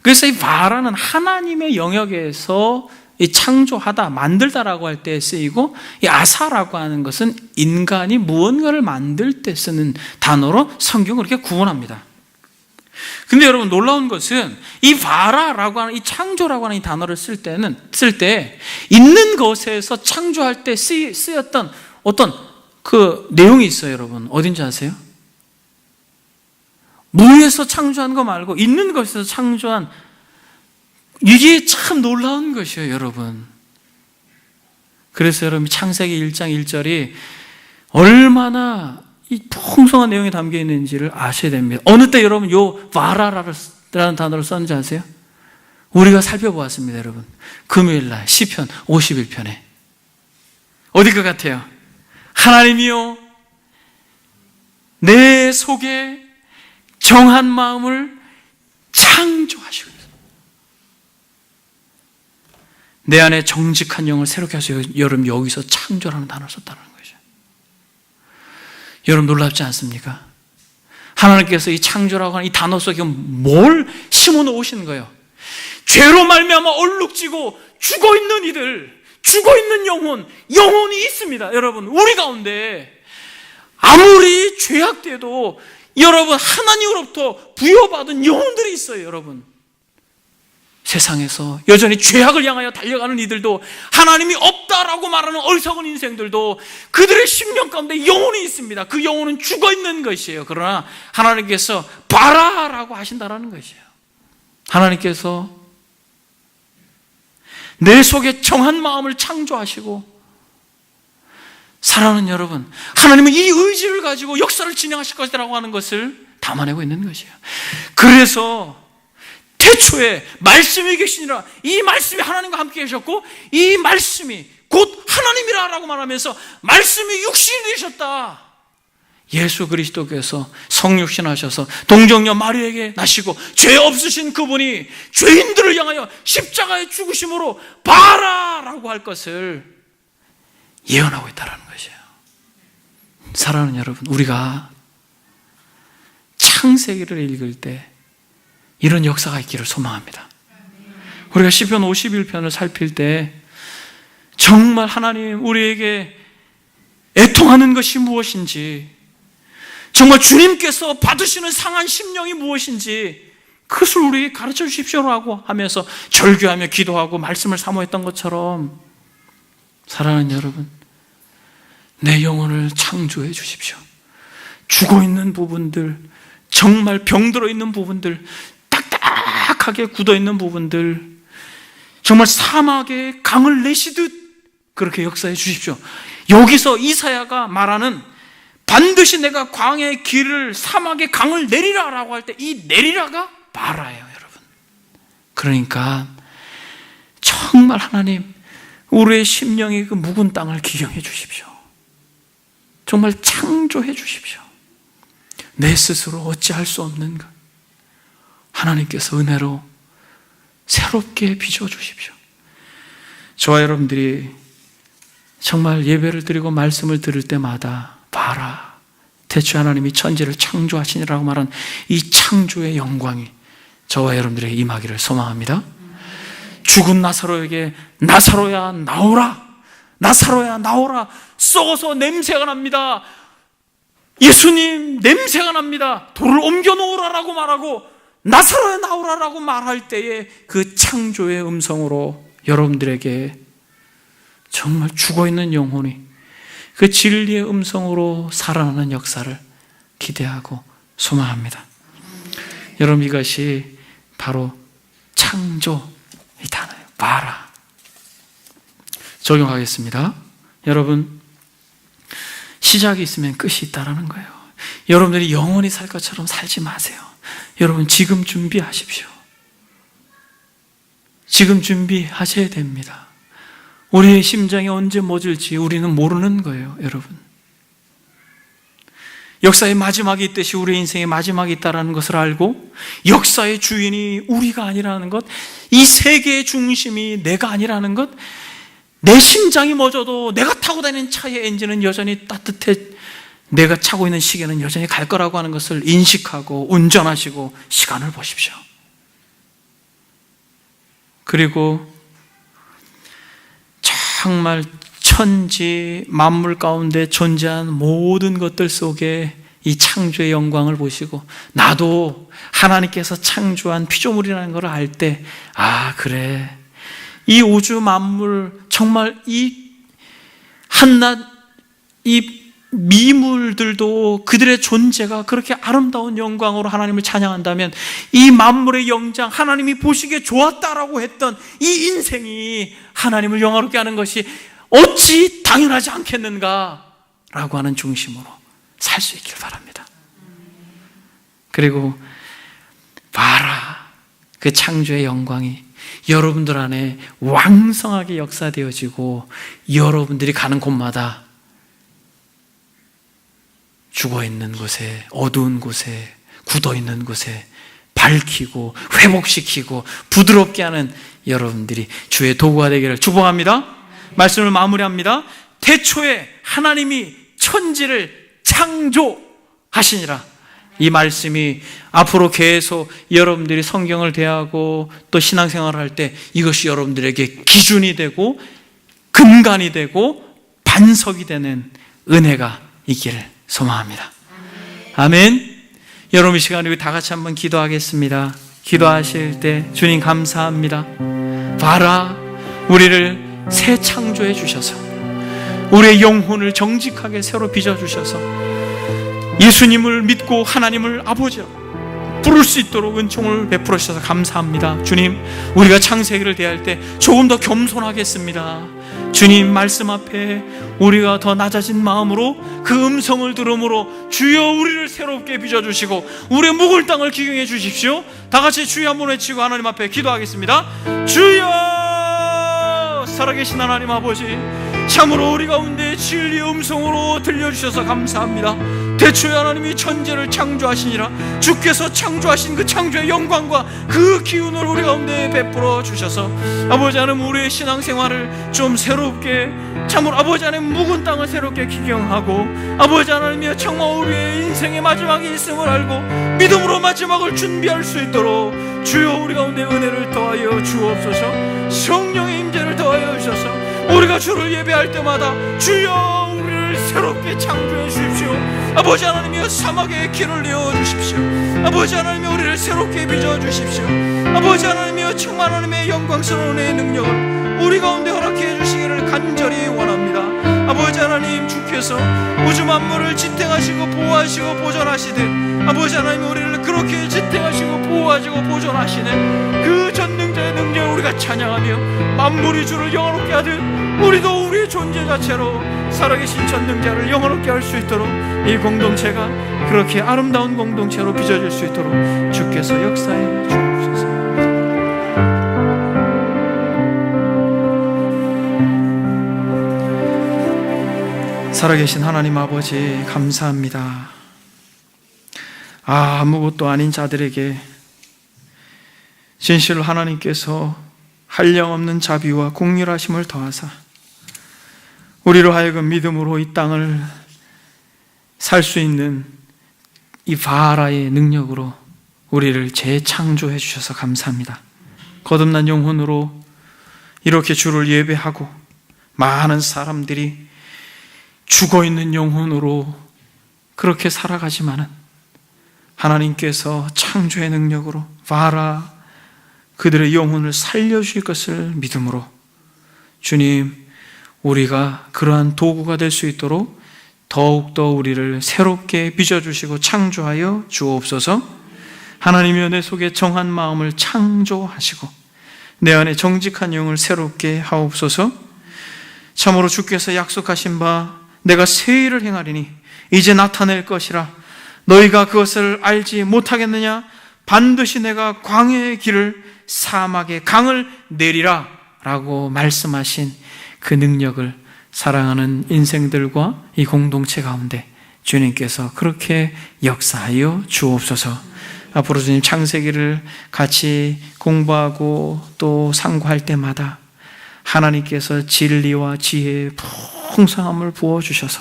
그래서 이 바라는 하나님의 영역에서 이 창조하다, 만들다라고 할 때 쓰이고, 이 아사라고 하는 것은 인간이 무언가를 만들 때 쓰는 단어로 성경을 그렇게 구분합니다. 근데 여러분, 놀라운 것은 이 바라라고 하는, 이 창조라고 하는 이 단어를 쓸 때 있는 것에서 창조할 때 쓰였던 어떤 그 내용이 있어요. 여러분, 어딘지 아세요? 무에서 창조한 거 말고 있는 것에서 창조한, 이게 참 놀라운 것이에요, 여러분. 그래서 여러분, 창세기 1장 1절이 얼마나 이 풍성한 내용이 담겨 있는지를 아셔야 됩니다. 어느 때 여러분 요 바라라는 단어를 썼는지 아세요? 우리가 살펴보았습니다, 여러분. 금요일날 시편 51편에 어디 것 같아요? 하나님이요, 내 속에 정한 마음을 창조하시고 내 안에 정직한 영을 새롭게 하셔서, 여러분, 여기서 창조라는 단어를 썼다는 거죠. 여러분, 놀랍지 않습니까? 하나님께서 이 창조라고 하는 이 단어 속에 뭘 심어 놓으시는 거예요? 죄로 말미암아 얼룩지고 죽어있는 이들, 죽어있는 영혼이 있습니다. 여러분, 우리 가운데 아무리 죄악돼도 여러분, 하나님으로부터 부여받은 영혼들이 있어요. 여러분, 세상에서 여전히 죄악을 향하여 달려가는 이들도, 하나님이 없다라고 말하는 어리석은 인생들도 그들의 심령 가운데 영혼이 있습니다. 그 영혼은 죽어있는 것이에요. 그러나 하나님께서 봐라라고 하신다라는 것이에요. 하나님께서 내 속에 정한 마음을 창조하시고, 사랑하는 여러분, 하나님은 이 의지를 가지고 역사를 진행하실 것이라고 하는 것을 담아내고 있는 것이에요. 그래서 태초에 말씀이 계시니라, 이 말씀이 하나님과 함께 계셨고 이 말씀이 곧 하나님이라고 말하면서 말씀이 육신이 되셨다. 예수 그리스도께서 성육신하셔서 동정녀 마리아에게 나시고 죄 없으신 그분이 죄인들을 향하여 십자가에 죽으심으로 봐라라고 할 것을 예언하고 있다는 것이에요. 사랑하는 여러분, 우리가 창세기를 읽을 때 이런 역사가 있기를 소망합니다. 우리가 시편 51편을 살필 때 정말 하나님 우리에게 애통하는 것이 무엇인지, 정말 주님께서 받으시는 상한 심령이 무엇인지 그것을 우리에게 가르쳐 주십시오라고 하면서 절규하며 기도하고 말씀을 사모했던 것처럼, 사랑하는 여러분, 내 영혼을 창조해 주십시오. 죽어있는 부분들, 정말 병들어 있는 부분들, 딱딱하게 굳어 있는 부분들, 정말 사막에 강을 내시듯 그렇게 역사해 주십시오. 여기서 이사야가 말하는 반드시 내가 광야의 길을 사막에 강을 내리라라고 할 때 이 내리라가 바라예요, 여러분. 그러니까 정말 하나님 우리의 심령의 그 묵은 땅을 기경해 주십시오. 정말 창조해 주십시오. 내 스스로 어찌할 수 없는 것 하나님께서 은혜로 새롭게 빚어주십시오. 저와 여러분들이 정말 예배를 드리고 말씀을 들을 때마다 봐라, 태초에 하나님이 천지를 창조하시니라고 말한 이 창조의 영광이 저와 여러분들에게 임하기를 소망합니다. 죽은 나사로에게 나사로야 나오라, 나사로야 나오라, 썩어서 냄새가 납니다. 예수님 냄새가 납니다. 돌을 옮겨 놓으라라고 말하고 나사로야 나오라라고 말할 때에 그 창조의 음성으로 여러분들에게 정말 죽어있는 영혼이 그 진리의 음성으로 살아나는 역사를 기대하고 소망합니다. 여러분, 이것이 바로 창조의 단어예요. 봐라. 적용하겠습니다. 여러분, 시작이 있으면 끝이 있다는 거예요. 여러분들이 영원히 살 것처럼 살지 마세요. 여러분, 지금 준비하십시오. 지금 준비하셔야 됩니다. 우리의 심장이 언제 멎을지 우리는 모르는 거예요, 여러분. 역사의 마지막이 있듯이 우리의 인생의 마지막이 있다는 것을 알고, 역사의 주인이 우리가 아니라는 것, 이 세계의 중심이 내가 아니라는 것, 내 심장이 멎어도 내가 타고 다니는 차의 엔진은 여전히 따뜻해, 내가 차고 있는 시계는 여전히 갈 거라고 하는 것을 인식하고 운전하시고 시간을 보십시오. 그리고 정말 천지 만물 가운데 존재한 모든 것들 속에 이 창조의 영광을 보시고, 나도 하나님께서 창조한 피조물이라는 걸 알 때, 아 그래, 이 우주 만물, 정말 이 한낱 이 미물들도 그들의 존재가 그렇게 아름다운 영광으로 하나님을 찬양한다면, 이 만물의 영장, 하나님이 보시기에 좋았다라고 했던 이 인생이 하나님을 영화롭게 하는 것이 어찌 당연하지 않겠는가라고 하는 중심으로 살 수 있길 바랍니다. 그리고 봐라, 그 창조의 영광이 여러분들 안에 왕성하게 역사되어지고, 여러분들이 가는 곳마다 죽어있는 곳에, 어두운 곳에, 굳어있는 곳에 밝히고 회복시키고 부드럽게 하는 여러분들이 주의 도구가 되기를 축복합니다. 말씀을 마무리합니다. 태초에 하나님이 천지를 창조하시니라. 이 말씀이 앞으로 계속 여러분들이 성경을 대하고 또 신앙생활을 할 때 이것이 여러분들에게 기준이 되고 근간이 되고 반석이 되는 은혜가 있기를 소망합니다. 아멘. 여러분, 이 시간에 우리 다 같이 한번 기도하겠습니다. 기도하실 때 주님 감사합니다. 봐라, 우리를 새 창조해 주셔서 우리의 영혼을 정직하게 새로 빚어주셔서 예수님을 믿고 하나님을 아버지로 부를 수 있도록 은총을 베풀어 주셔서 감사합니다. 주님, 우리가 창세기를 대할 때 조금 더 겸손하겠습니다. 주님 말씀 앞에 우리가 더 낮아진 마음으로 그 음성을 들음으로 주여 우리를 새롭게 빚어주시고 우리의 묵을 땅을 기경해 주십시오. 다 같이 주여 한번 외치고 하나님 앞에 기도하겠습니다. 주여, 살아계신 하나님 아버지, 참으로 우리 가운데 진리의 음성으로 들려주셔서 감사합니다. 대초에 하나님이 천지를 창조하시니라 주께서 창조하신 그 창조의 영광과 그 기운을 우리 가운데 베풀어 주셔서 아버지 하나님, 우리의 신앙생활을 좀 새롭게, 참으로 아버지 하나님 묵은 땅을 새롭게 기경하고 아버지 하나님이여 정말 우리의 인생의 마지막이 있음을 알고 믿음으로 마지막을 준비할 수 있도록 주여 우리 가운데 은혜를 더하여 주옵소서. 성령의 임재를 더하여 주셔서 우리가 주를 예배할 때마다 주여 우리를 새롭게 창조해 주십시오. 아버지 하나님이여 사막의 길을 내어주십시오. 아버지 하나님이여 우리를 새롭게 빚어주십시오. 아버지 하나님이여 정말 하나님의 영광스러운 은혜의 능력을 우리 가운데 허락해 주시기를 간절히 원합니다. 아버지 하나님, 주께서 우주 만물을 지탱하시고 보호하시고 보존하시듯 아버지 하나님 우리를 그렇게 지탱하시고 보호하시고 보존하시는 그 전능자의 능력을 우리가 찬양하며 만물이 주를 영원롭게 하듯 우리도 우리의 존재 자체로 살아계신 전능자를 영원롭게 할 수 있도록 이 공동체가 그렇게 아름다운 공동체로 빚어질 수 있도록 주께서 역사해 주옵소서. 살아계신 하나님 아버지, 감사합니다. 아무것도 아닌 자들에게 진실로 하나님께서 한량없는 자비와 공률하심을 더하사 우리로 하여금 믿음으로 이 땅을 살 수 있는 이 바라의 능력으로 우리를 재창조해 주셔서 감사합니다. 거듭난 영혼으로 이렇게 주를 예배하고 많은 사람들이 죽어있는 영혼으로 그렇게 살아가지만은 하나님께서 창조의 능력으로 바라 그들의 영혼을 살려주실 것을 믿음으로 주님, 우리가 그러한 도구가 될 수 있도록 더욱더 우리를 새롭게 빚어주시고 창조하여 주옵소서. 하나님이여 내 속에 정한 마음을 창조하시고 내 안에 정직한 영을 새롭게 하옵소서. 참으로 주께서 약속하신 바 내가 새 일을 행하리니 이제 나타낼 것이라 너희가 그것을 알지 못하겠느냐? 반드시 내가 광야의 길을 사막의 강을 내리라 라고 말씀하신 그 능력을 사랑하는 인생들과 이 공동체 가운데 주님께서 그렇게 역사하여 주옵소서. 앞으로 주님 창세기를 같이 공부하고 또 상고할 때마다 하나님께서 진리와 지혜의 풍성함을 부어주셔서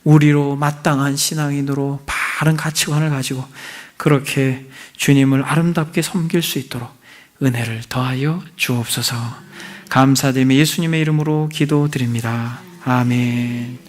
우리로 마땅한 신앙인으로 바른 가치관을 가지고 그렇게 주님을 아름답게 섬길 수 있도록 은혜를 더하여 주옵소서. 감사드리며 예수님의 이름으로 기도드립니다. 아멘.